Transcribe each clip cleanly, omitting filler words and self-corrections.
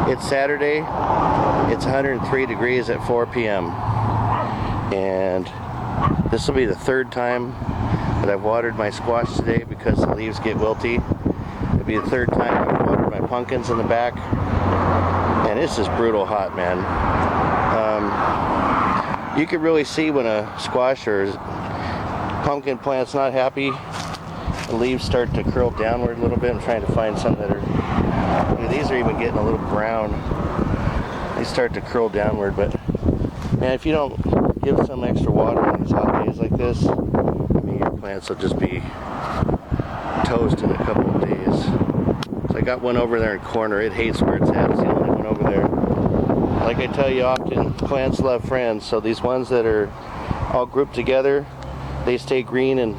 It's Saturday. It's 103 degrees at 4 p.m. and this will be the third time that I've watered my squash today because the leaves get wilty. It'll be the third time I've watered my pumpkins in the back, and this is brutal hot, man. You can really see when a squash or pumpkin plant's not happy. The leaves start to curl downward a little bit. I'm trying to find some that are, these are even getting a little brown. They start to curl downward, but man, if you don't give some extra water on these hot days like this, I mean, your plants will just be toast in a couple of days. So I got one over there in the corner. It hates where it's at. It's the only one over there. Like I tell you often, plants love friends. So these ones that are all grouped together, they stay green and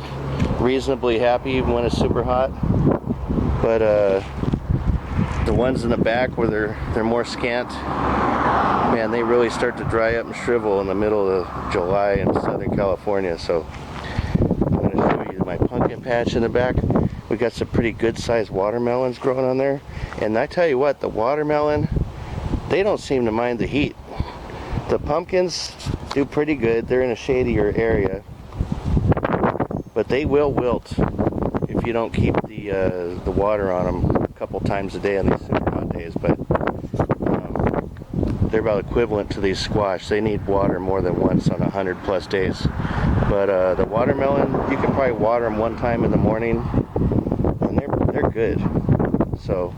reasonably happy even when it's super hot. But the ones in the back where they're more scant, man, they really start to dry up and shrivel in the middle of July in Southern California. So I'm going to show you my pumpkin patch in the back. We got some pretty good sized watermelons growing on there. And I tell you what, the watermelon, they don't seem to mind the heat. The pumpkins do pretty good. They're in a shadier area. But they will wilt if you don't keep the water on them a couple times a day on these super hot days. But they're about equivalent to these squash. They need water more than once on 100+ days. But the watermelon, you can probably water them one time in the morning, and they're good. So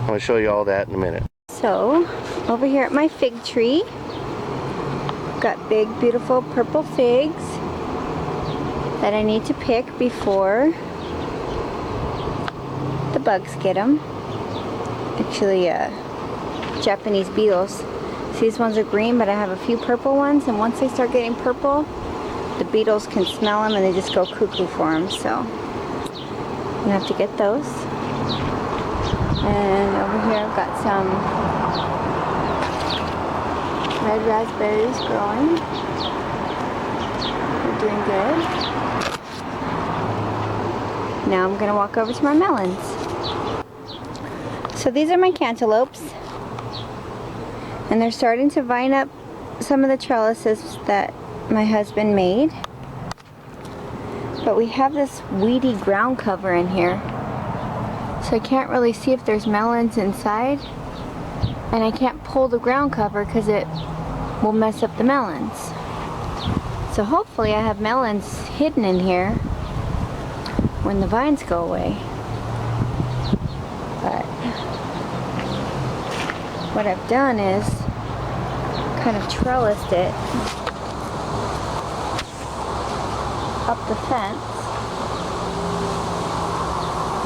I'm going to show you all that in a minute. So over here at my fig tree, got big, beautiful purple figs that I need to pick before the bugs get them. Actually, Japanese beetles. These ones are green, but I have a few purple ones, and once they start getting purple, the beetles can smell them and they just go cuckoo for them. So I'm gonna have to get those. And over here I've got some red raspberries growing. They're doing good. Now I'm gonna walk over to my melons. So these are my cantaloupes, and they're starting to vine up some of the trellises that my husband made. But we have this weedy ground cover in here, so I can't really see if there's melons inside, and I can't pull the ground cover because it will mess up the melons. So hopefully I have melons hidden in here when the vines go away. But what I've done is kind of trellised it up the fence,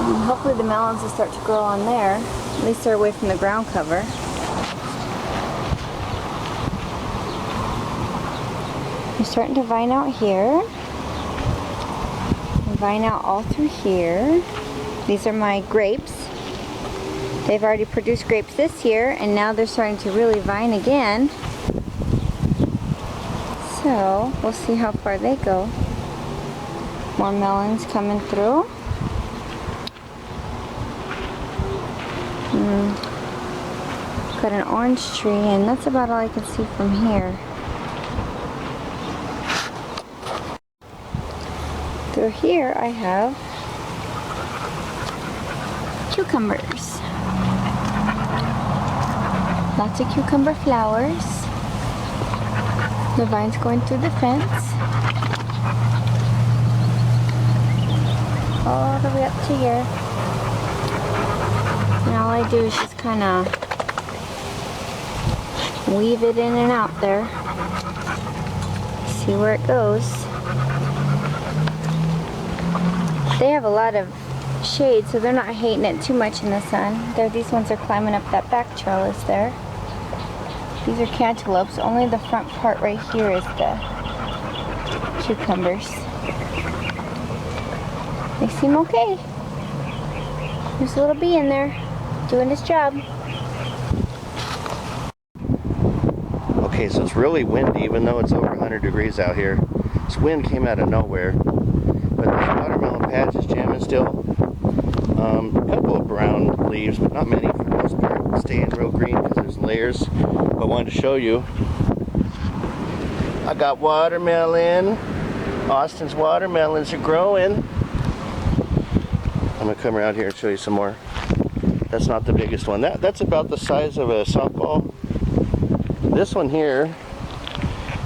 and hopefully the melons will start to grow on there. At least they're away from the ground cover. They're starting to vine out here, and vine out all through here. These are my grapes. They've already produced grapes this year, and now they're starting to really vine again. So we'll see how far they go. More melons coming through. Got an orange tree, and that's about all I can see from here. Through here I have cucumbers. Lots of cucumber flowers. The vines going through the fence. All the way up to here. And all I do is just kind of weave it in and out there. See where it goes. They have a lot of shade, so they're not hating it too much in the sun. These ones are climbing up that back trellis there. These are cantaloupes. Only the front part right here is the cucumbers. They seem okay. There's a little bee in there doing his job. Okay, so it's really windy even though it's over 100 degrees out here. This wind came out of nowhere. But this watermelon patch is jamming still. A couple of brown leaves, but not many for most most part staying real green because there's layers. But I wanted to show you. I got watermelon. Austin's watermelons are growing. I'm gonna come around here and show you some more. That's not the biggest one. That's about the size of a softball. This one here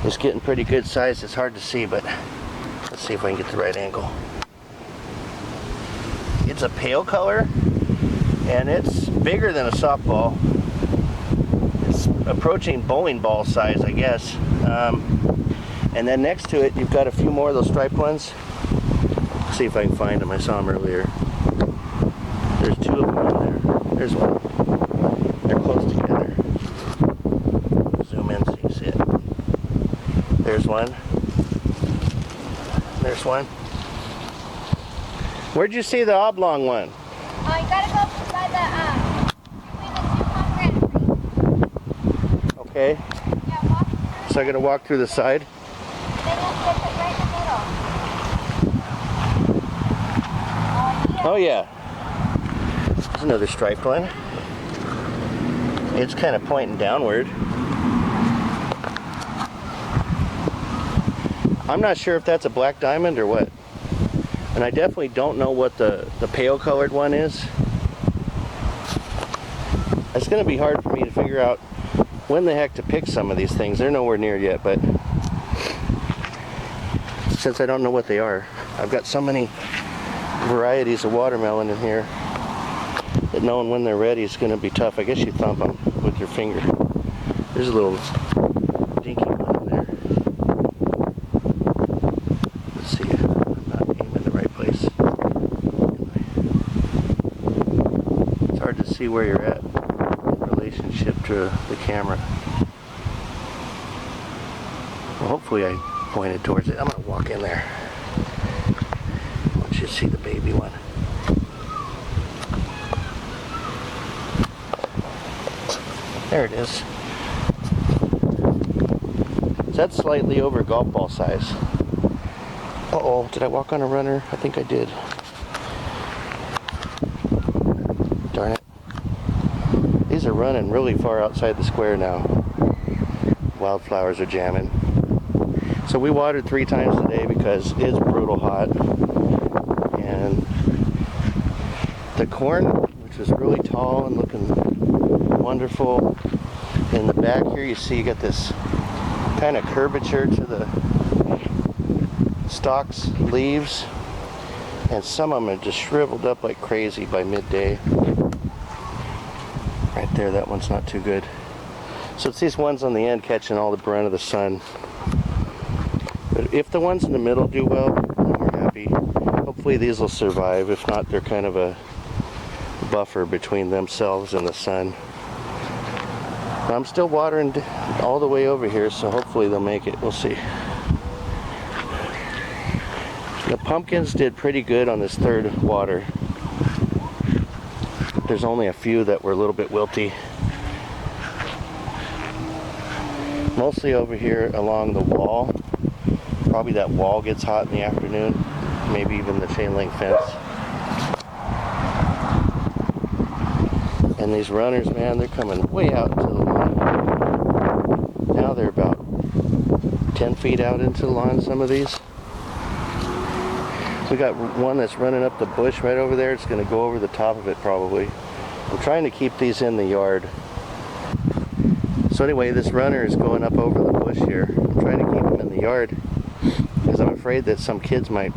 is getting pretty good size. It's hard to see, but let's see if I can get the right angle. It's a pale color, and it's bigger than a softball. It's approaching bowling ball size, I guess. And then next to it, you've got a few more of those striped ones. Let's see if I can find them. I saw them earlier. There's two of them on there. There's one. They're close together. Zoom in so you see it. There's one. There's one. Where'd you see the oblong one? Oh, you gotta go by between the two pomegranate trees. Okay. Yeah, walk through. So I'm gonna walk through the side. Then you'll flip it right in the middle. Oh yeah. There's another striped one. It's kind of pointing downward. I'm not sure if that's a black diamond or what. And I definitely don't know what the pale colored one is. It's going to be hard for me to figure out when the heck to pick some of these things. They're nowhere near yet, but since I don't know what they are, I've got so many varieties of watermelon in here that knowing when they're ready is going to be tough. I guess you thump them with your finger. There's a little dinky one in there. Let's see. I'm not aiming the right place. It's hard to see where you're at in relationship to the camera. Well, hopefully I pointed towards it. I'm going to walk in there. I want you to see the baby one. There it is. That's slightly over golf ball size. Uh-oh, did I walk on a runner? I think I did. Darn it. These are running really far outside the square now. Wildflowers are jamming. So we watered 3 times today because it's brutal hot. And the corn, which was really tall and looking wonderful. In the back here you see you got this kind of curvature to the stalks, leaves, and some of them are just shriveled up like crazy by midday. Right there, that one's not too good. So it's these ones on the end catching all the brunt of the sun. But if the ones in the middle do well, then we're happy. Hopefully these will survive. If not, they're kind of a buffer between themselves and the sun. But I'm still watering all the way over here, so hopefully they'll make it. We'll see. The pumpkins did pretty good on this third water. There's only a few that were a little bit wilty. Mostly over here along the wall. Probably that wall gets hot in the afternoon. Maybe even the chain link fence. And these runners, man, they're coming way out into the lawn. Now they're about 10 feet out into the lawn, some of these. We got one that's running up the bush right over there. It's going to go over the top of it probably. I'm trying to keep these in the yard. So anyway, this runner is going up over the bush here. I'm trying to keep them in the yard because I'm afraid that some kids might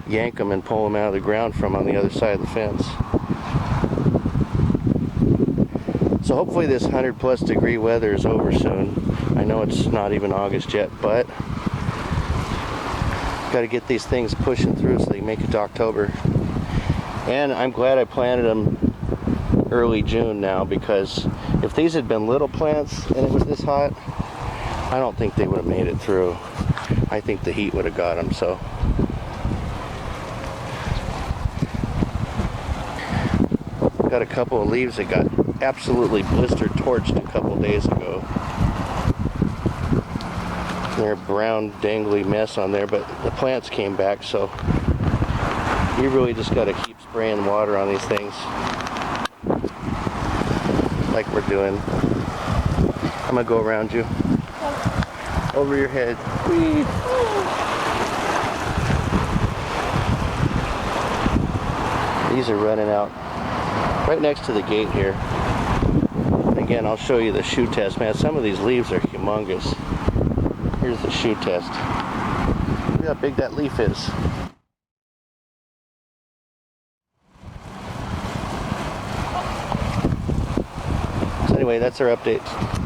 yank them and pull them out of the ground from on the other side of the fence. So hopefully this 100+ degree weather is over soon. I know it's not even August yet, but got to get these things pushing through so they make it to October. And I'm glad I planted them early June now, because if these had been little plants and it was this hot, I don't think they would have made it through. I think the heat would have got them. So got a couple of leaves that got absolutely blistered torched a couple days ago. They're a brown dangly mess on there, but the plants came back, so you really just got to keep spraying water on these things. like we're doing. I'm gonna go around you. Over your head. Whee! These are running out right next to the gate here. Again, I'll show you the shoe test, man. Some of these leaves are humongous. Here's the shoe test. Look how big that leaf is. So anyway, that's our update.